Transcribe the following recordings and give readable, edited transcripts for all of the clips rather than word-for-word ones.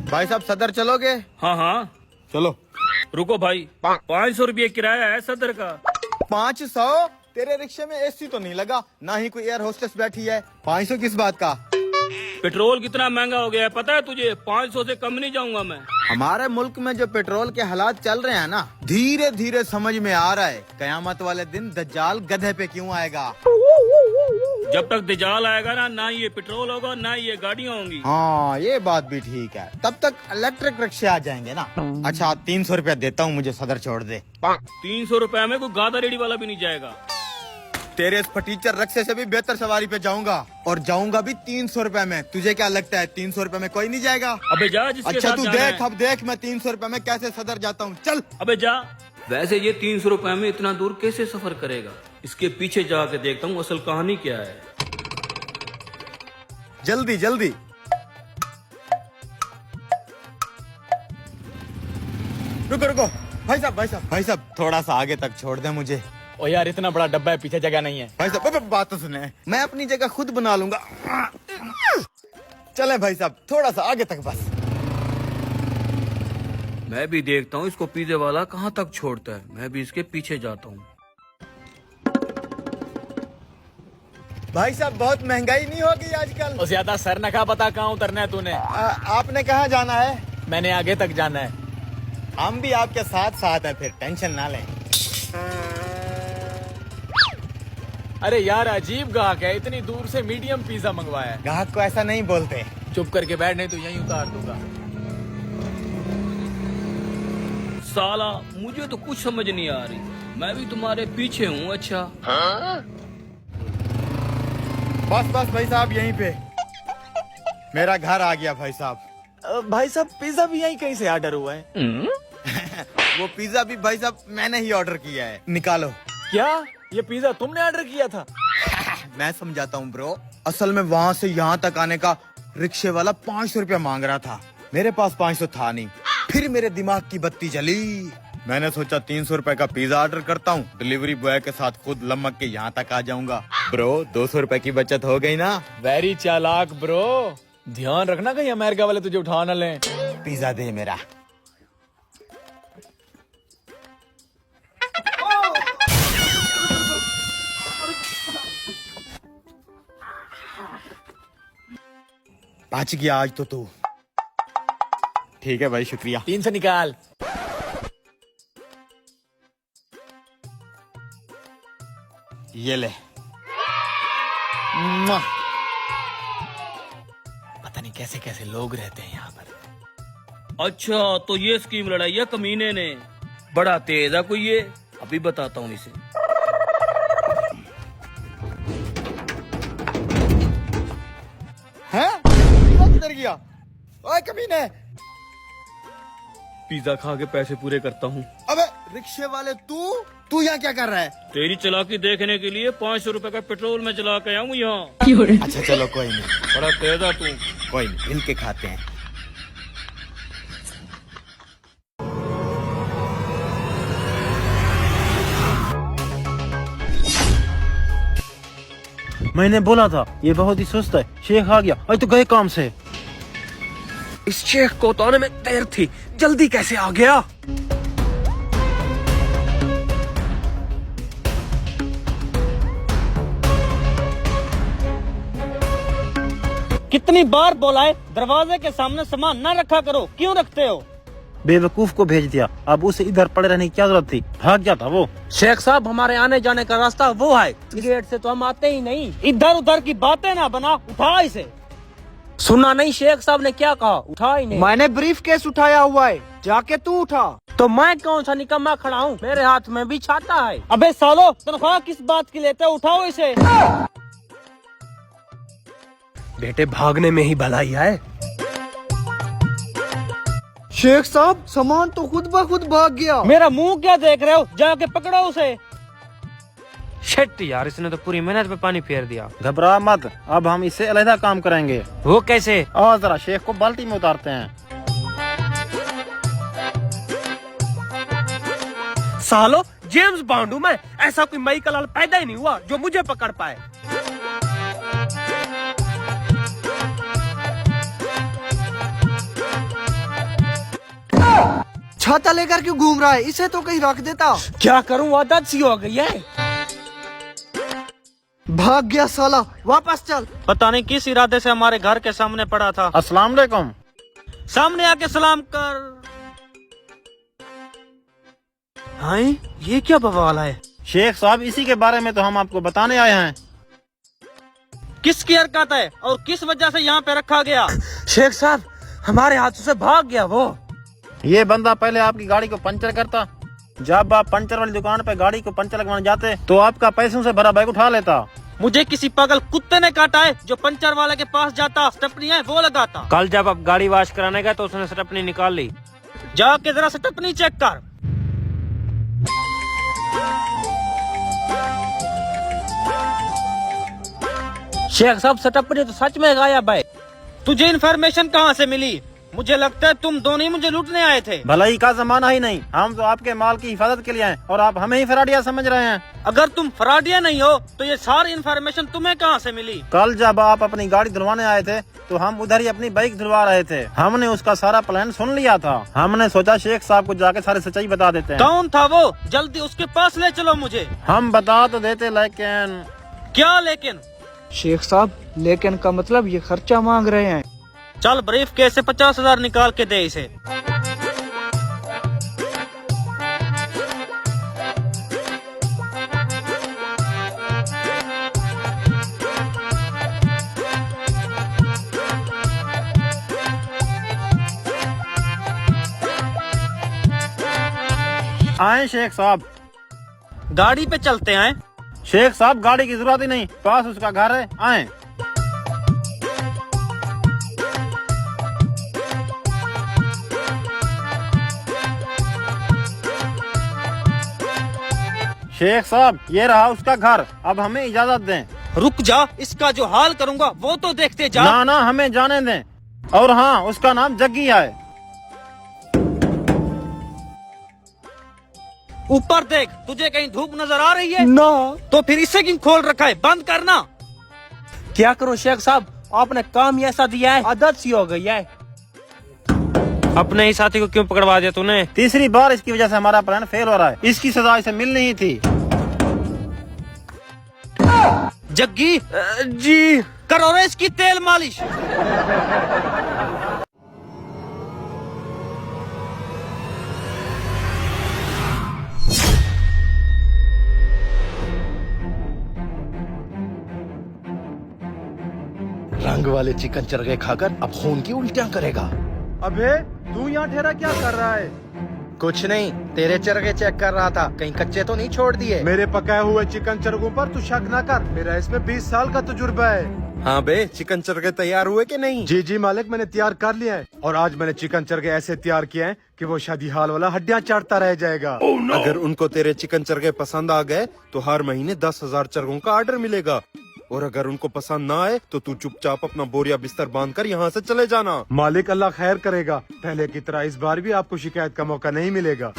भाई साहब सदर चलोगे? हाँ हाँ चलो। रुको भाई, 500 रुपये किराया है सदर का। 500? तेरे रिक्शे में एसी तो नहीं लगा, ना ही कोई एयर होस्टेस बैठी है। 500 किस बात का? पेट्रोल कितना महंगा हो गया है पता है तुझे? 500 से कम नहीं जाऊंगा मैं। हमारे मुल्क में जो पेट्रोल के हालात चल रहे हैं ना, धीरे धीरे समझ में आ रहा है कयामत वाले दिन दज्जाल गधे पे क्यों आएगा। जब तक दज्जाल आएगा ना, ना ये पेट्रोल होगा ना ये गाड़ियाँ होंगी। हाँ ये बात भी ठीक है, तब तक इलेक्ट्रिक रिक्शे आ जाएंगे ना। अच्छा 300 रुपया देता हूँ, मुझे सदर छोड़ दे। 300 रुपए में कोई गादा रेडी वाला भी नहीं जाएगा। तेरे इस फटीचर रिक्शे से भी बेहतर सवारी पे जाऊंगा, और जाऊंगा भी 300 रुपए में। तुझे क्या लगता है 300 रुपए में कोई नहीं जाएगा? अबे जा जिसके अच्छा साथ तू जाना देख, है। अब देख मैं 300 रुपए में कैसे सदर जाता हूँ, चल। अबे जा। वैसे ये 300 रुपए में इतना दूर कैसे सफर करेगा? इसके पीछे जाके देखता हूँ असल कहानी क्या है। जल्दी जल्दी। रुको रुको, भाई साहब भाई साहब भाई साहब, थोड़ा सा आगे तक छोड़ दे मुझे। ओ यार इतना बड़ा डब्बा है, पीछे जगह नहीं है। भाई साहब अब बात तो सुने, मैं अपनी जगह खुद बना लूंगा। चले भाई साहब, थोड़ा सा आगे तक बस। मैं भी देखता हूँ इसको पिज्जे वाला कहाँ तक छोड़ता है। मैं भी इसके पीछे जाता हूँ। भाई साहब बहुत महंगाई नहीं होगी आजकल? और ज्यादा सर न खा, बता कहाँ उतरना है तूने? आपने कहाँ जाना है? मैंने आगे तक जाना है। हम भी आपके साथ साथ हैं, फिर टेंशन ना लें। अरे यार अजीब गाहक है, इतनी दूर से मीडियम पिज्जा मंगवाया है। ग्राहक को ऐसा नहीं बोलते। चुप करके बैठ, नहीं तो यहीं उतार दूंगा। साला मुझे तो कुछ समझ नहीं आ रही। मैं भी तुम्हारे पीछे हूँ। अच्छा बस बस भाई साहब यहीं पे मेरा घर आ गया भाई साहब। भाई साहब पिज्जा भी यहीं कहीं से ऑर्डर हुआ है। वो पिज्जा भी भाई साहब मैंने ही ऑर्डर किया है, निकालो। क्या ये पिज्जा तुमने ऑर्डर किया था? मैं समझाता हूँ ब्रो। असल में वहाँ से यहाँ तक आने का रिक्शे वाला 500 रुपया मांग रहा था। मेरे पास 500 था नहीं। फिर मेरे दिमाग की बत्ती जली। मैंने सोचा 300 रुपए का पिज्जा ऑर्डर करता हूँ, डिलीवरी बॉय के साथ खुद लमक के यहाँ तक आ जाऊंगा। ब्रो 200 रुपए की बचत हो गई ना। वेरी चालाक ब्रो। ध्यान रखना कहीं अमेरिका वाले तुझे उठा न लें। पिज्जा दे मेरा। बच गया आज तो तू। ठीक है भाई शुक्रिया। 300 निकाल। ये ले। मुआ। पता नहीं कैसे कैसे लोग रहते हैं यहाँ पर। अच्छा तो ये स्कीम लड़ाई है कमीने ने। बड़ा तेज है कोई ये। अभी बताता हूँ इसे। हैं? किधर गया? ओए कमीने। पिज्जा खा के पैसे पूरे करता हूँ। अबे रिक्शे वाले तू यहाँ क्या कर रहा है? तेरी चालाकी देखने के लिए 500 रुपए का पेट्रोल में चला के आऊँ यहाँ। अच्छा चलो कोई नहीं, बड़ा तेज है तू। कोई नहीं, मिल के खाते हैं। मैंने बोला था ये बहुत ही सुस्त है। शेख आ गया, आज तो गए काम से। इस शेख को तो आने में देर थी, जल्दी कैसे आ गया? कितनी बार बोला है दरवाजे के सामने सामान ना रखा करो, क्यों रखते हो? बेवकूफ को भेज दिया, अब उसे इधर पड़े रहने की क्या जरूरत थी? भाग गया था वो। शेख साहब हमारे आने जाने का रास्ता वो है। गेट से तो हम आते ही नहीं। इधर उधर की बातें ना बना, उठा इसे। सुना नहीं शेख साहब ने क्या कहा? उठा ही नहीं। मैंने ब्रीफ केस उठाया हुआ है, जाके तू उठा। तो मैं कौन सा निकम्मा खड़ा हूँ? मेरे हाथ में भी छाता है। अबे सालो तनख्वाह किस बात की लेते हो? उठाओ इसे। बेटे भागने में ही भलाई है। शेख साहब सामान तो खुद ब खुद भाग गया। मेरा मुंह क्या देख रहे हो? जाके पकड़ो उसे। शिट यार, इसने तो पूरी मेहनत पे पानी फेर दिया। घबरा मत, अब हम इससे अलग काम करेंगे। वो कैसे? और जरा शेख को बाल्टी में उतारते हैं। सालो जेम्स बॉन्ड हूँ मैं, ऐसा कोई मई कलाल पैदा ही नहीं हुआ जो मुझे पकड़ पाए। छाता लेकर क्यों घूम रहा है? इसे तो कहीं रख देता। क्या करूं, आदत सी हो गई है। भाग गया साला, वापस चल। पता नहीं किस इरादे से हमारे घर के सामने पड़ा था। अस्सलाम वालेकुम। सामने आके सलाम कर। हाँ, ये क्या बवाल है? शेख साहब, इसी के बारे में तो हम आपको बताने आए हैं। किसकी हरकत है और किस वजह से यहाँ पे रखा गया? शेख साहब, हमारे हाथों से भाग गया वो। ये बंदा पहले आपकी गाड़ी को पंचर करता। जब आप पंचर वाली दुकान पे गाड़ी को पंचर लगवाने जाते तो आपका पैसों से भरा बैग उठा लेता। मुझे किसी पागल कुत्ते ने काटा है जो पंचर वाले के पास जाता, स्टेपनी है वो लगाता। कल जब आप गाड़ी वॉश कराने गए तो उसने स्टेपनी निकाल ली। जाके जरा स्टेपनी चेक कर। शेख साहब, स्टेपनी तो सच में गायब है। तुझे इन्फॉर्मेशन कहाँ से मिली? मुझे लगता है तुम दोनों ही मुझे लूटने आए थे। भलाई का जमाना ही नहीं, हम तो आपके माल की हिफाजत के लिए हैं और आप हमें ही फराडिया समझ रहे हैं। अगर तुम फराडिया नहीं हो तो ये सारी इन्फॉर्मेशन तुम्हें कहाँ से मिली? कल जब आप अपनी गाड़ी धुलवाने आए थे तो हम उधर ही अपनी बाइक धुलवा रहे थे। हमने उसका सारा प्लान सुन लिया था। हमने सोचा शेख साहब को जाके सारी सच्चाई बता देते हैं। कौन था वो? जल्दी उसके पास ले चलो मुझे। हम बता तो देते, लेकिन क्या लेकिन? शेख साहब, लेकिन का मतलब ये खर्चा मांग रहे हैं। चल ब्रीफ केस से 50,000 निकाल के दे इसे। आए शेख साहब। गाड़ी पे चलते हैं। शेख साहब, गाड़ी की जरूरत ही नहीं, पास उसका घर है। आए। शेख साहब, ये रहा उसका घर। अब हमें इजाजत दें। रुक जा, इसका जो हाल करूंगा वो तो देखते जा। ना ना, हमें जाने दें। और हाँ, उसका नाम जग्गी है। ऊपर देख, तुझे कहीं धूप नजर आ रही है? ना। तो फिर इसे क्यों खोल रखा है? बंद करना। क्या करूं शेख साहब, आपने काम ही ऐसा दिया है, आदत सी हो गई है। अपने ही साथी को क्यों पकड़वा दिया तूने? तीसरी बार इसकी वजह से हमारा प्लान फेल हो रहा है। इसकी सजा इसे मिलनी ही थी। जग्गी जी, करो रे इसकी तेल मालिश। रंग वाले चिकन चरगे खाकर अब खून की उल्टियां करेगा। अबे तू यहाँ ठहरा क्या कर रहा है? कुछ नहीं, तेरे चरगे चेक कर रहा था, कहीं कच्चे तो नहीं छोड़ दिए। मेरे पकाए हुए चिकन चरगों पर तू शक ना कर, मेरा इसमें 20 साल का तजुर्बा है। हाँ बे, चिकन चरगे तैयार हुए कि नहीं? जी जी मालिक, मैंने तैयार कर लिया है। और आज मैंने चिकन चरगे ऐसे तैयार किए हैं कि वो शादी हाल वाला हड्डियां चाटता रह जाएगा। अगर उनको तेरे चिकन चरगे पसंद आ गए तो हर महीने 10,000 चरगों का ऑर्डर मिलेगा। और अगर उनको पसंद ना आए तो तू चुपचाप अपना बोरिया बिस्तर बांधकर यहाँ से चले जाना। मालिक अल्लाह खैर करेगा, पहले की तरह इस बार भी आपको शिकायत का मौका नहीं मिलेगा।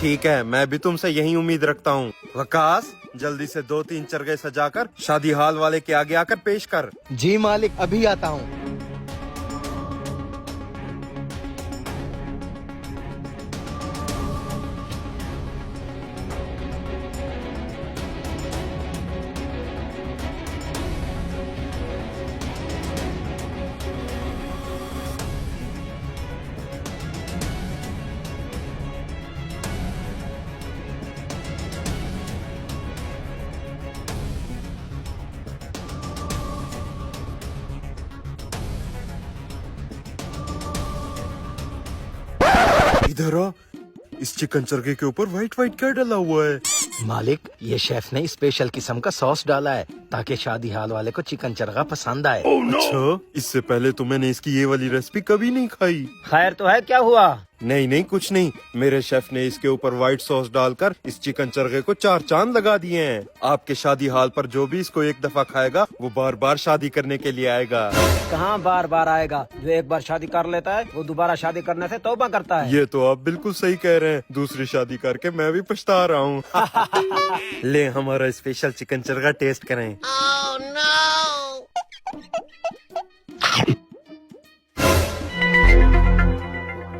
ठीक है, मैं भी तुमसे यही उम्मीद रखता हूँ। वकास, जल्दी से 2-3 चरगे सजाकर शादी हाल वाले के आगे आकर पेश कर। जी मालिक, अभी आता हूँ। इधर आ, इस चिकन चरगे के ऊपर व्हाइट व्हाइट क्या डला हुआ है? मालिक, ये शेफ ने स्पेशल किस्म का सॉस डाला है ताकि शादी हाल वाले को चिकन चरगा पसंद आए। अच्छा, इससे पहले तो मैंने इसकी ये वाली रेसिपी कभी नहीं खाई। खैर तो है, क्या हुआ? नहीं नहीं, कुछ नहीं। मेरे शेफ ने इसके ऊपर व्हाइट सॉस डालकर इस चिकन चरगे को 4 चांद लगा दिए हैं। आपके शादी हाल पर जो भी इसको एक दफा खाएगा वो बार बार शादी करने के लिए आएगा। कहाँ बार बार आएगा? जो एक बार शादी कर लेता है वो दोबारा शादी करने से तौबा करता है। ये तो आप बिल्कुल सही कह रहे हैं। दूसरी शादी करके मैं भी पछता रहा हूँ। ले, हमारा स्पेशल चिकन चरगा टेस्ट करें।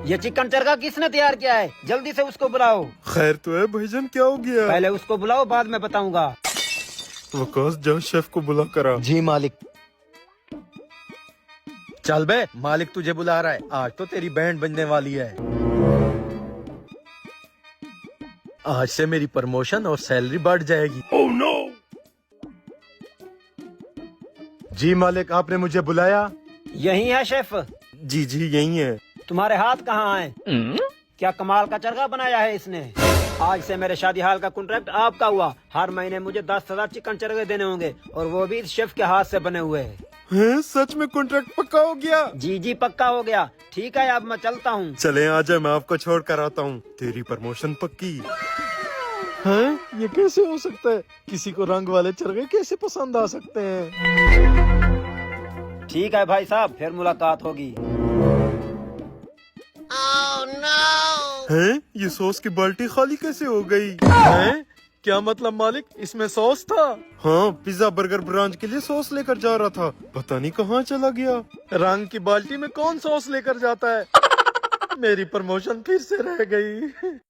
ये चिकन चरखा किसने तैयार किया है? जल्दी से उसको बुलाओ। खैर तो है भाईजान, क्या हो गया? पहले उसको बुलाओ, बाद में बताऊंगा। वकास जा शेफ को बुला करा। जी मालिक। चल बे, मालिक तुझे बुला रहा है। आज तो तेरी बैंड बजने वाली है। आज से मेरी प्रमोशन और सैलरी बढ़ जाएगी। Oh no. जी मालिक, आपने मुझे बुलाया? यही है शेफ। जी जी यही है। तुम्हारे हाथ कहाँ हैं? क्या कमाल का चरखा बनाया है इसने। आज से मेरे शादी हाल का कॉन्ट्रैक्ट आपका हुआ। हर महीने मुझे 10,000 चिकन चरखे देने होंगे, और वो भी इस शेफ के हाथ से बने हुए हैं। सच में कॉन्ट्रैक्ट पक्का हो गया? जी जी पक्का हो गया। ठीक है, अब मैं चलता हूँ। चले आजा, मैं आपको छोड़ कर आता हूँ। तेरी प्रमोशन पक्की। हैं? ये कैसे हो सकता है? किसी को रंग वाले चरखे कैसे पसंद आ सकते हैं? ठीक है भाई साहब, फिर मुलाकात होगी। हैं? ये सॉस की बाल्टी खाली कैसे हो गई? हैं? क्या मतलब मालिक, इसमें सॉस था? हाँ, पिज्जा बर्गर ब्रांच के लिए सॉस लेकर जा रहा था, पता नहीं कहाँ चला गया। रंग की बाल्टी में कौन सॉस लेकर जाता है? मेरी प्रमोशन फिर से रह गई।